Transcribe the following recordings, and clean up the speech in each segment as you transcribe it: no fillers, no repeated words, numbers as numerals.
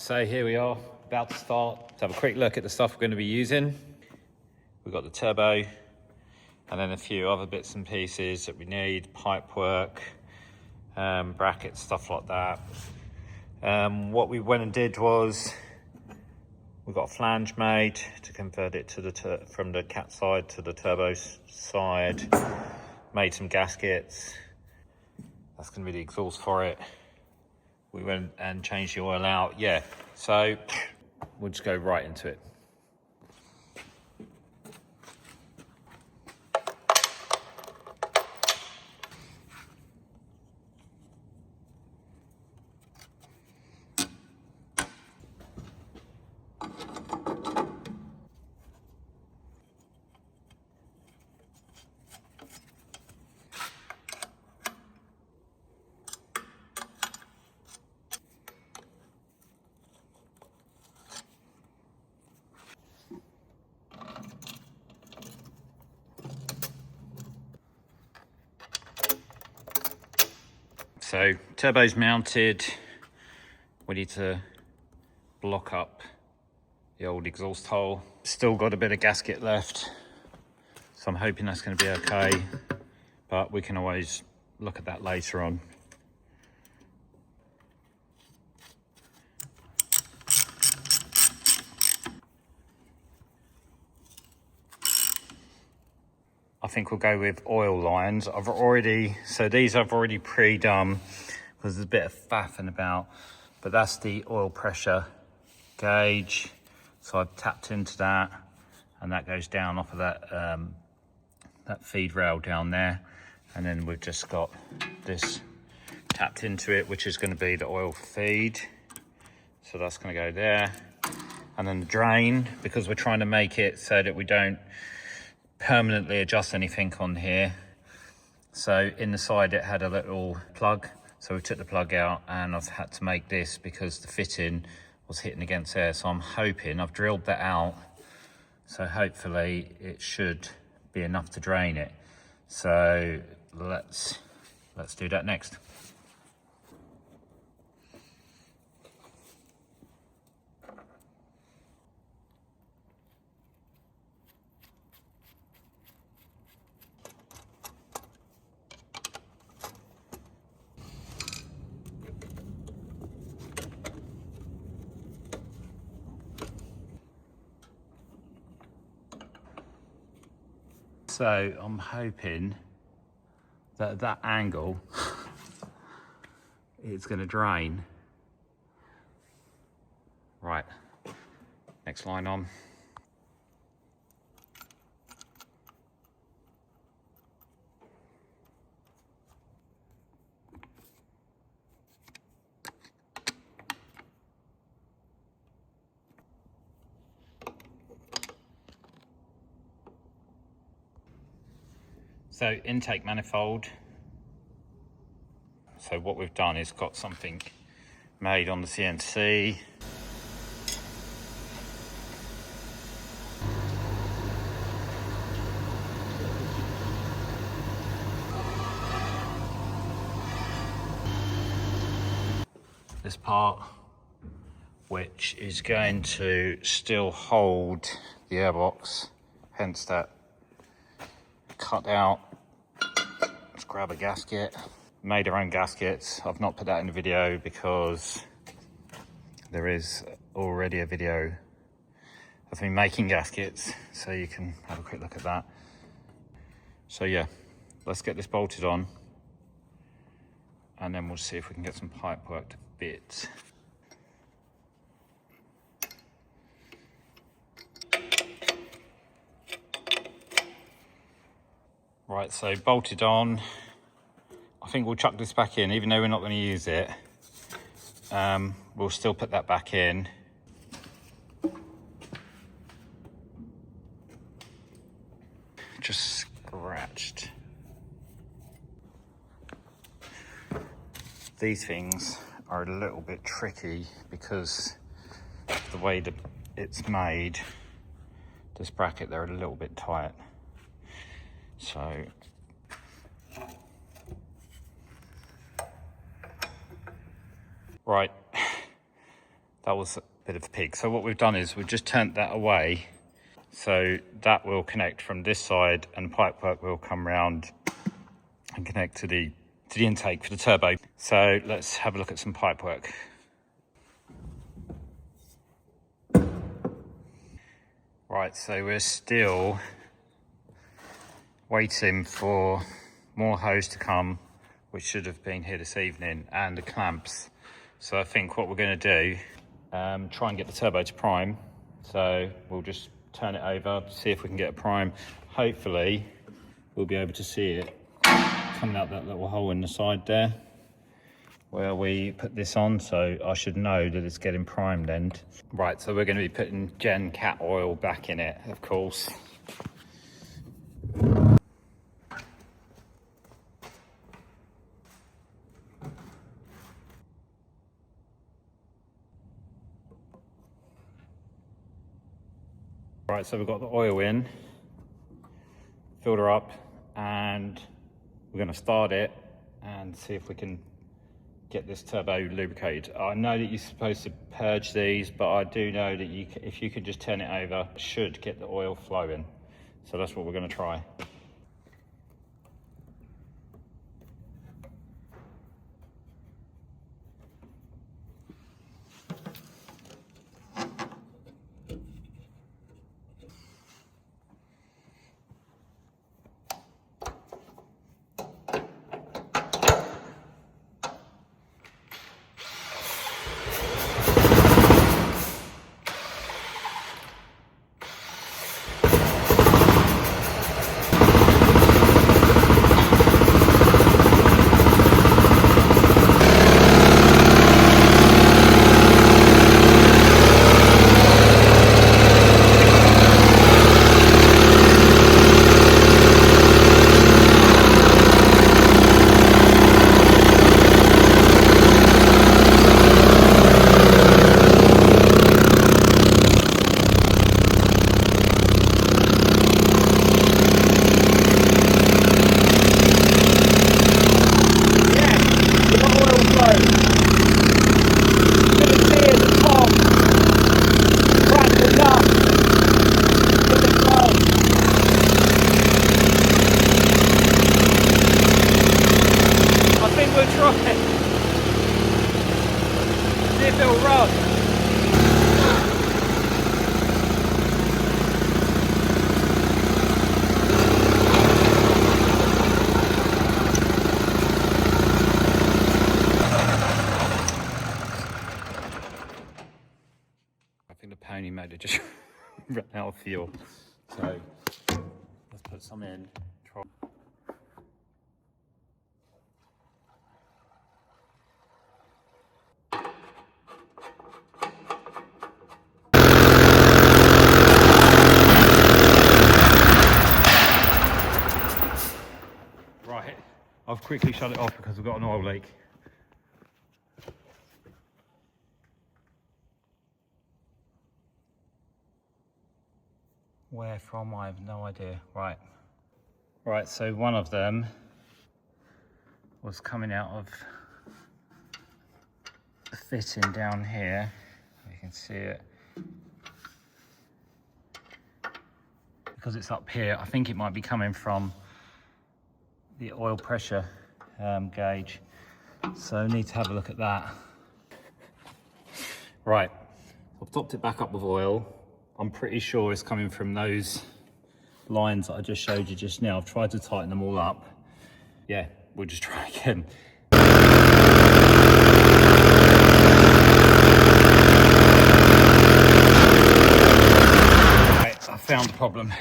So here we are, about to start. Let's have a quick look at the stuff we're going to be using. We've got the turbo, and then a few other bits and pieces that we need, pipe work, brackets, stuff like that. What we went and did was, we got a flange made to convert it to from the cat side to the turbo side. Made some gaskets. That's going to be the exhaust for it. We went and changed the oil out. Yeah, so we'll just go right into it. So turbo's mounted. We need to block up the old exhaust hole. Still got a bit of gasket left, so I'm hoping that's going to be okay, but we can always look at that later on. I think we'll go with oil lines. So these I've already pre-done because there's a bit of faffing about, but that's the oil pressure gauge. So I've tapped into that, and that goes down off of that feed rail down there. And then we've just got this tapped into it, which is going to be the oil feed. So that's going to go there. And then the drain, because we're trying to make it so that we don't permanently adjust anything on here. So in the side it had a little plug, so we took the plug out, and I've had to make this because the fitting was hitting against there. So I'm hoping, I've drilled that out, so hopefully it should be enough to drain it. So let's do that next. So I'm hoping that at that angle, it's going to drain. Right, next line on. So intake manifold. So what we've done is got something made on the CNC. This part, which is going to still hold the airbox, hence that cut out. Let's grab a gasket. Made our own gaskets. I've not put that in the video because there is already a video of me making gaskets, so you can have a quick look at that. So yeah, let's get this bolted on, and then we'll see if we can get some pipe work to bits. Right, so bolted on. I think we'll chuck this back in, even though we're not going to use it. We'll still put that back in. Just scratched. These things are a little bit tricky because of the way that it's made. This bracket, they're a little bit tight. So right, That was a bit of a pig. So what we've done is we've just turned that away. So that will connect from this side and the pipework will come round and connect to the intake for the turbo. So let's have a look at some pipework. Right, so we're still waiting for more hose to come, which should have been here this evening, and the clamps. So I think what we're going to do, try and get the turbo to prime. So we'll just turn it over, see if we can get a prime. Hopefully we'll be able to see it coming out that little hole in the side there where we put this on, so I should know that it's getting primed end. Right, so we're going to be putting Gen Cat oil back in it, of course. Right, so we've got the oil in, filled her up, and we're going to start it and see if we can get this turbo lubricated. I know that you're supposed to purge these, but I do know that if you could just turn it over, it should get the oil flowing. So that's what we're going to try. Pony motor just ran out of fuel, so let's put some in. Right, I've quickly shut it off because we've got an oil leak. Where from, I have no idea. Right, so one of them was coming out of the fitting down here. You can see it. Because it's up here, I think it might be coming from the oil pressure gauge. So I need to have a look at that. Right, I've topped it back up with oil. I'm pretty sure it's coming from those lines that I just showed you just now. I've tried to tighten them all up. Yeah, we'll just try again. Right, I found the problem.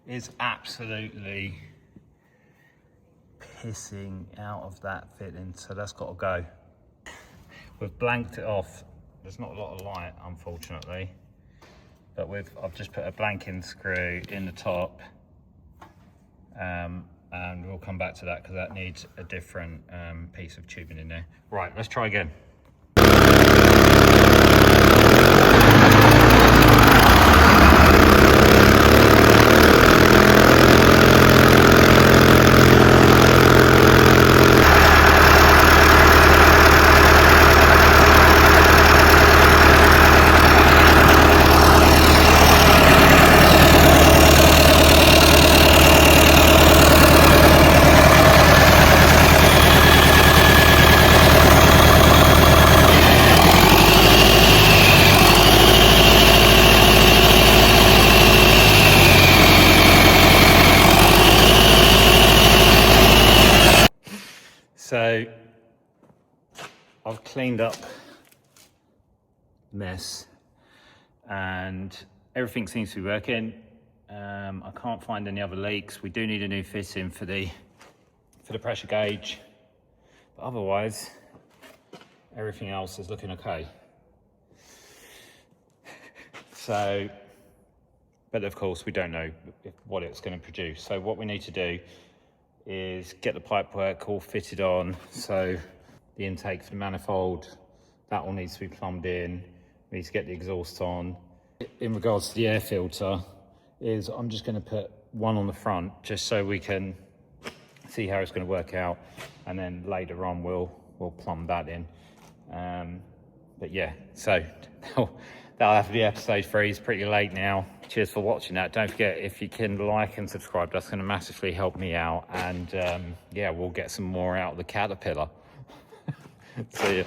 It's absolutely pissing out of that fitting, so that's got to go. We've blanked it off. There's not a lot of light, unfortunately. But I've just put a blanking screw in the top, and we'll come back to that because that needs a different piece of tubing in there. Right, let's try again. So I've cleaned up mess and everything seems to be working. I can't find any other leaks. We do need a new fitting for the pressure gauge, but otherwise everything else is looking okay. So, but of course we don't know what it's going to produce. So what we need to do is get the pipework all fitted on. So the intake for the manifold, that all needs to be plumbed in. We need to get the exhaust on. In regards to the air filter, I'm just going to put one on the front just so we can see how it's going to work out, and then later on we'll plumb that in. But yeah, so that'll have to be episode 3. It's pretty late now. Cheers for watching that. Don't forget, if you can like and subscribe, that's going to massively help me out. And yeah, we'll get some more out of the Caterpillar. See ya.